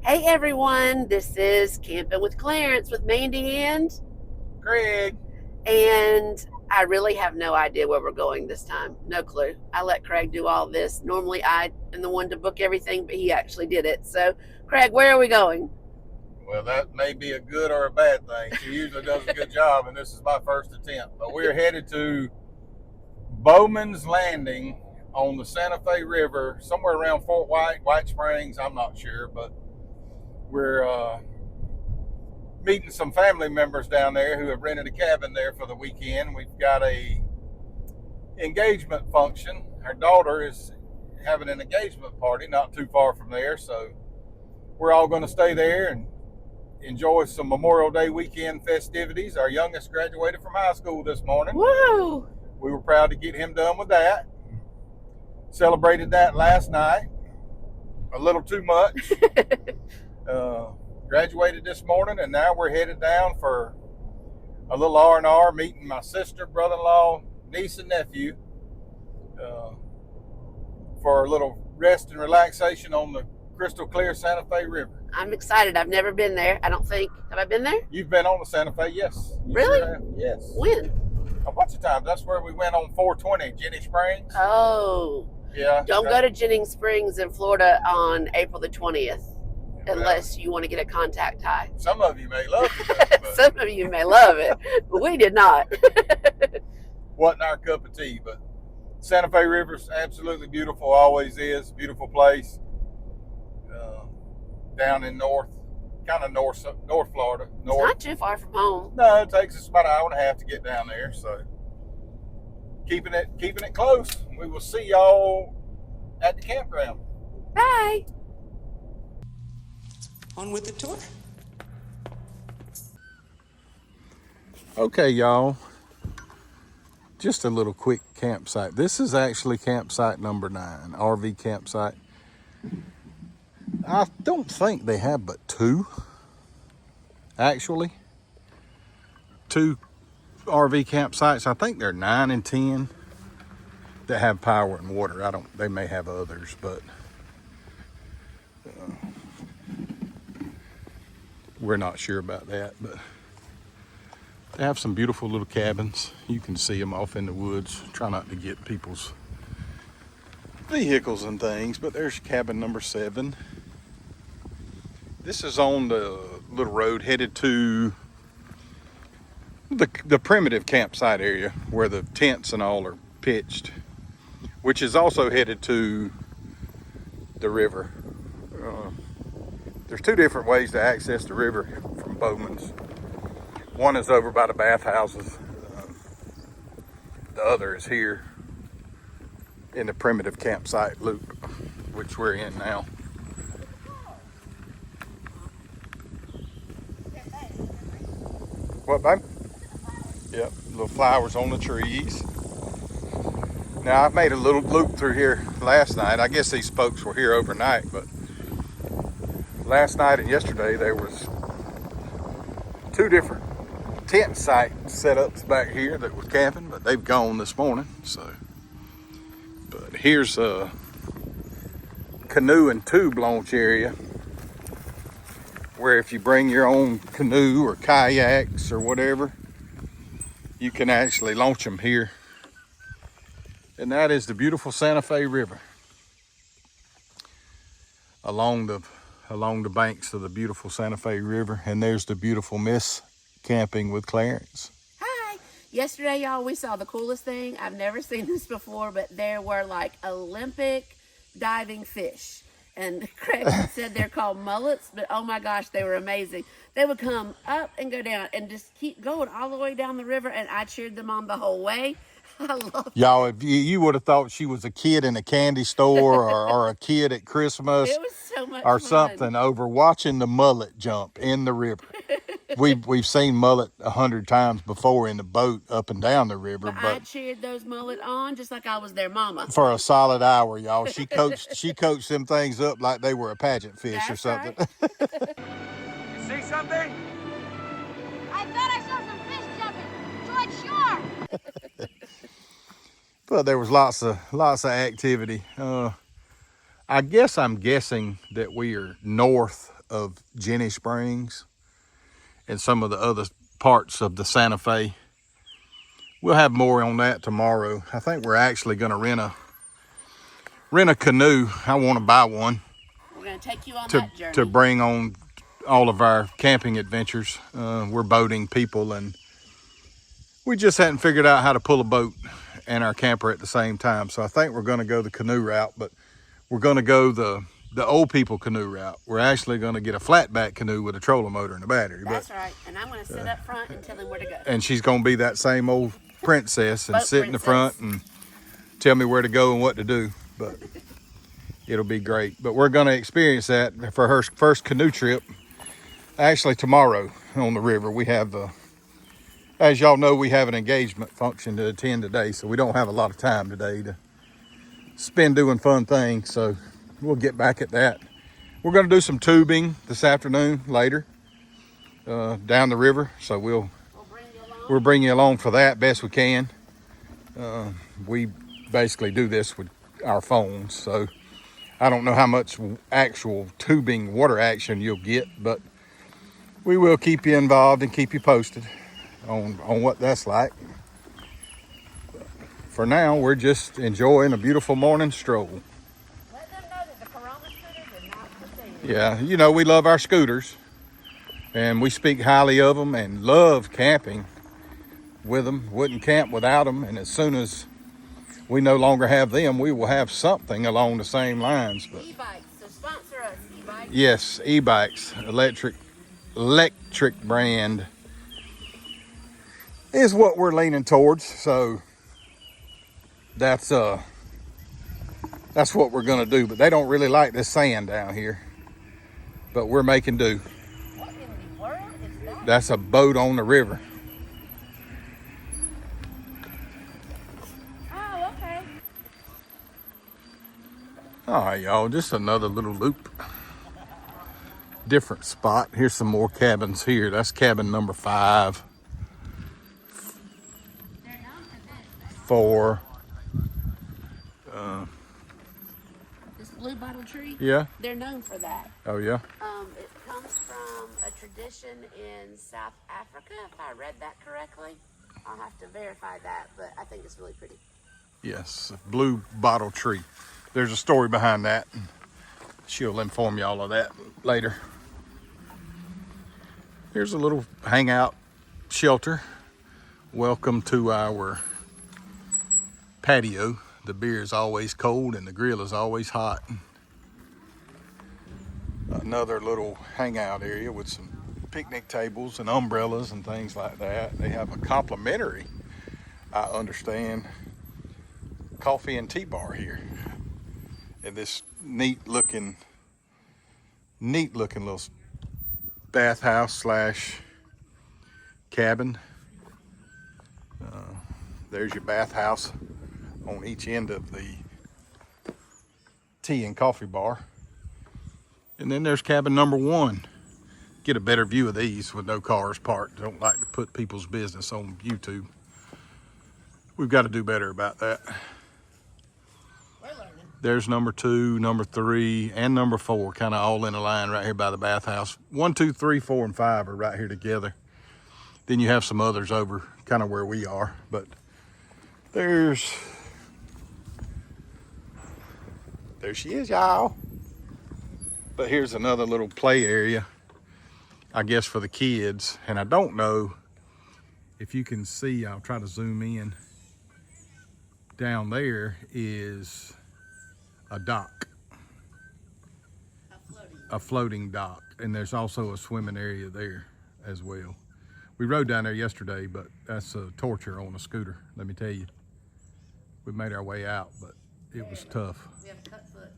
Hey everyone, this is Camping with Clarence with Mandy Greg. and I really have no idea where we're going this time. No clue. I let Craig do all this. Normally I am the one to book everything, but he actually did it. So, Craig, where are we going? Well, that may be a good or a bad thing. She usually does a good job, and this is my first attempt. But we're headed to Bowman's Landing on the Santa Fe River, somewhere around Fort White Springs. I'm not sure, but we're meeting some family members down there who have rented a cabin there for the weekend. We've got a engagement function. Our daughter is having an engagement party not too far from there, so we're all going to stay there and enjoy some Memorial Day weekend festivities. Our youngest graduated from high school this morning. Woo! We were proud to get him done with that. Celebrated that last night. A little too much. Graduated this morning, and now we're headed down for a little R&R, meeting my sister, brother-in-law, niece, and nephew for a little rest and relaxation on the crystal clear Santa Fe River. I'm excited. I've never been there. I don't think. Have I been there? You've been on the Santa Fe, yes. You really? Sure have. Yes. When? A bunch of times. That's where we went on 420, Jenny Springs. Oh. Yeah. Don't go to Jennings Springs in Florida on April the 20th. Unless you want to get a contact high. Some of you may love it. Some of you may love it, but we did not. Wasn't our cup of tea, but Santa Fe River's absolutely beautiful, always is. Beautiful place. Down in north Florida. It's not too far from home. No, it takes us about an hour and a half to get down there, so keeping it close. We will see y'all at the campground. Bye. On with the tour. Okay, y'all. Just a little quick campsite. This is actually campsite number 9, RV campsite. I don't think they have but 2, actually. 2 RV campsites. I think they're 9 and 10 that have power and water. They may have others, but we're not sure about that. But they have some beautiful little cabins. You can see them off in the woods. Try not to get people's vehicles and things, but there's cabin number 7. This is on the little road headed to the primitive campsite area where the tents and all are pitched, which is also headed to the river. There's 2 different ways to access the river from Bowman's. One is over by the bathhouses. The other is here in the primitive campsite loop, which we're in now. What, babe? Yep, little flowers on the trees. Now, I've made a little loop through here last night. I guess these folks were here overnight, but last night and yesterday there was 2 different tent site setups back here that was camping, but they've gone this morning. So, but here's a canoe and tube launch area where if you bring your own canoe or kayaks or whatever, you can actually launch them here. And that is the beautiful Santa Fe River along the banks of the beautiful Santa Fe River. And there's the beautiful Miss Camping with Clarence. Hi. Yesterday, y'all, we saw the coolest thing. I've never seen this before, but there were like Olympic diving fish. And Craig said they're called mullets, but oh my gosh, they were amazing. They would come up and go down and just keep going all the way down the river, and I cheered them on the whole way. I love it. Y'all, if you would have thought she was a kid in a candy store or a kid at Christmas. It was so much or fun. Something over watching the mullet jump in the river. We've seen mullet 100 times before in the boat up and down the river, but I cheered those mullet on just like I was their mama for a solid hour, y'all. She coached them things up like they were a pageant fish. That's or something. Right. You see something? I thought I saw some fish jumping. George Shore. But there was lots of activity. I guess I'm guessing that we are north of Jenny Springs and some of the other parts of the Santa Fe. We'll have more on that tomorrow. I think we're actually going to rent a canoe. I want to buy one. We're going to take you on to, that journey. to bring on all of our camping adventures. We're boating people, and we just hadn't figured out how to pull a boat and our camper at the same time. So I think we're going to go the canoe route, but we're going to go the old people canoe route. We're actually going to get a flatback canoe with a trolling motor and a battery. That's right. And I'm going to sit up front and tell him where to go. And she's going to be that same old princess and Boat sit in the front and tell me where to go and what to do. But it'll be great. But we're going to experience that for her first canoe trip. Actually, tomorrow on the river, we have as y'all know, we have an engagement function to attend today, so we don't have a lot of time today to spend doing fun things. So we'll get back at that. We're going to do some tubing this afternoon later down the river, so we'll bring you along for that best we can. We basically do this with our phones, so I don't know how much actual tubing water action you'll get, but we will keep you involved and keep you posted on what that's like. For now, we're just enjoying a beautiful morning stroll. Let them know that the Corona scooters are not for sale. Yeah, you know, we love our scooters, and we speak highly of them and love camping with them. Wouldn't camp without them, and as soon as we no longer have them, we will have something along the same lines. But E-bikes, so sponsor us, e-bikes. yes, e-bikes, electric brand is what we're leaning towards. So that's what we're gonna do. But they don't really like this sand down here, but we're making do. What in the world is that? That's a boat on the river. Oh, okay. All right, y'all, just another little loop. Different spot. Here's some more cabins here. That's cabin number 5. 4. This blue bottle tree, Yeah. they're known for that. Oh, yeah. It comes from a tradition in South Africa, if I read that correctly. I'll have to verify that, but I think it's really pretty. Yes, blue bottle tree. There's a story behind that. She'll inform y'all of that later. Here's a little hangout shelter. Welcome to our patio. The beer is always cold and the grill is always hot. Another little hangout area with some picnic tables and umbrellas and things like that. They have a complimentary, I understand, coffee and tea bar here. And this neat looking little bathhouse / cabin. There's your bathhouse on each end of the tea and coffee bar. And then there's cabin number 1. Get a better view of these with no cars parked. Don't like to put people's business on YouTube. We've got to do better about that. We're learning. There's number 2, number 3, and number 4, kind of all in a line right here by the bathhouse. 1, 2, 3, 4, and 5 are right here together. Then you have some others over kind of where we are, but there she is, y'all. But here's another little play area, I guess, for the kids. And I don't know if you can see, I'll try to zoom in. Down there is a dock, a floating dock, and there's also a swimming area there as well. We rode down there yesterday, but that's a torture on a scooter, let me tell you. We made our way out, but it was tough. We have a cut foot.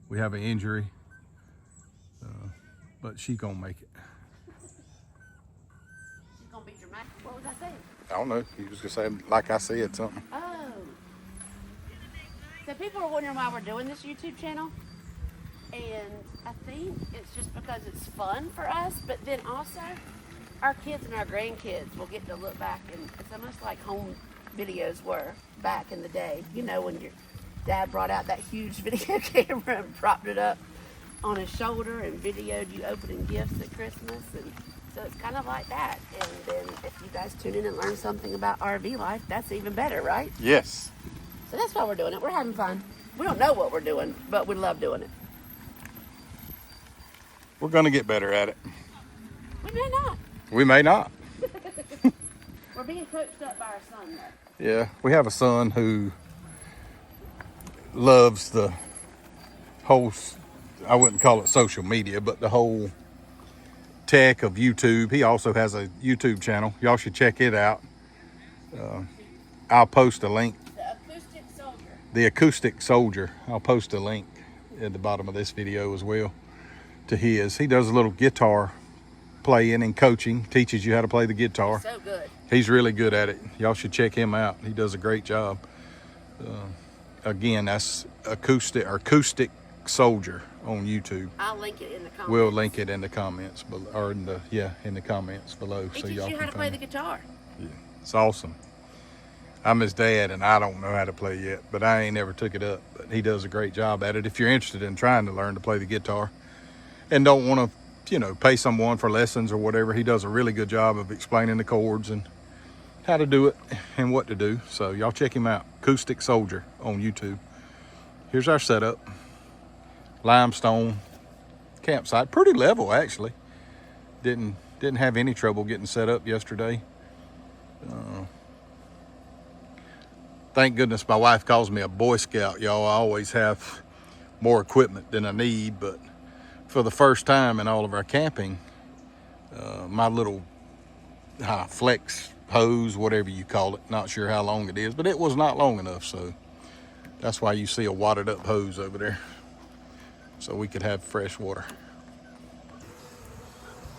We have an injury, but she's gonna make it. She's gonna be dramatic. What was I saying? I don't know, you was gonna say, like I said, something. Oh. So people are wondering why we're doing this YouTube channel. And I think it's just because it's fun for us, but then also our kids and our grandkids will get to look back, and it's almost like home videos were back in the day. You know, when your dad brought out that huge video camera and propped it up on his shoulder and videoed you opening gifts at Christmas. And so it's kind of like that. And then if you guys tune in and learn something about RV life, that's even better, right? Yes. So that's why we're doing it. We're having fun. We don't know what we're doing, but we love doing it. We're going to get better at it. We may not. We may not. We're being coached up by our son, though. Yeah, we have a son who loves the whole, I wouldn't call it social media, but the whole tech of YouTube. He also has a YouTube channel. Y'all should check it out. I'll post a link. The Acoustic Soldier. The Acoustic Soldier. I'll post a link at the bottom of this video as well to his. He does a little guitar playing and coaching, teaches you how to play the guitar. So good. He's really good at it. Y'all should check him out. He does a great job. Again, that's Acoustic Soldier on YouTube. I'll link it in the comments. We'll link it in the comments, or in the comments below, He so teaches y'all you can how to play find the it. guitar. Yeah, it's awesome. I'm his dad, and I don't know how to play yet, but I ain't never took it up. But he does a great job at it. If you're interested in trying to learn to play the guitar, and don't want to, pay someone for lessons or whatever, he does a really good job of explaining the chords and how to do it and what to do. So y'all check him out, Acoustic Soldier on YouTube. Here's our setup. Limestone campsite, pretty level actually. Didn't have any trouble getting set up yesterday. Thank goodness my wife calls me a Boy Scout, y'all. I always have more equipment than I need, but for the first time in all of our camping, my little flex hose, whatever you call it, not sure how long it is, but it was not long enough, so that's why you see a wadded up hose over there, so we could have fresh water.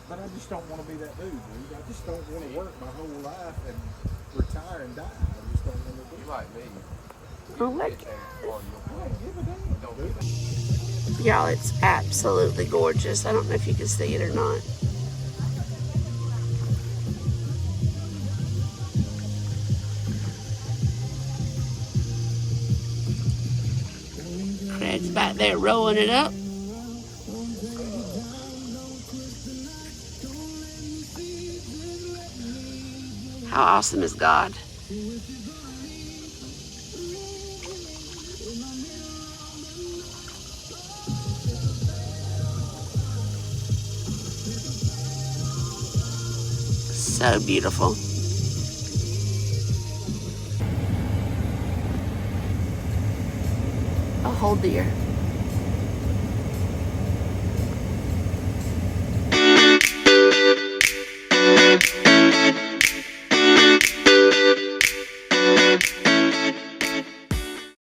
But I just don't want to be that dude. I just don't want to work my whole life and retire and die. I just don't want to do Like me. Oh my it. I don't give a damn. Y'all, it's absolutely gorgeous. I don't know if you can see it or not. Craig's back there rolling it up. How awesome is God? So beautiful. A whole deer.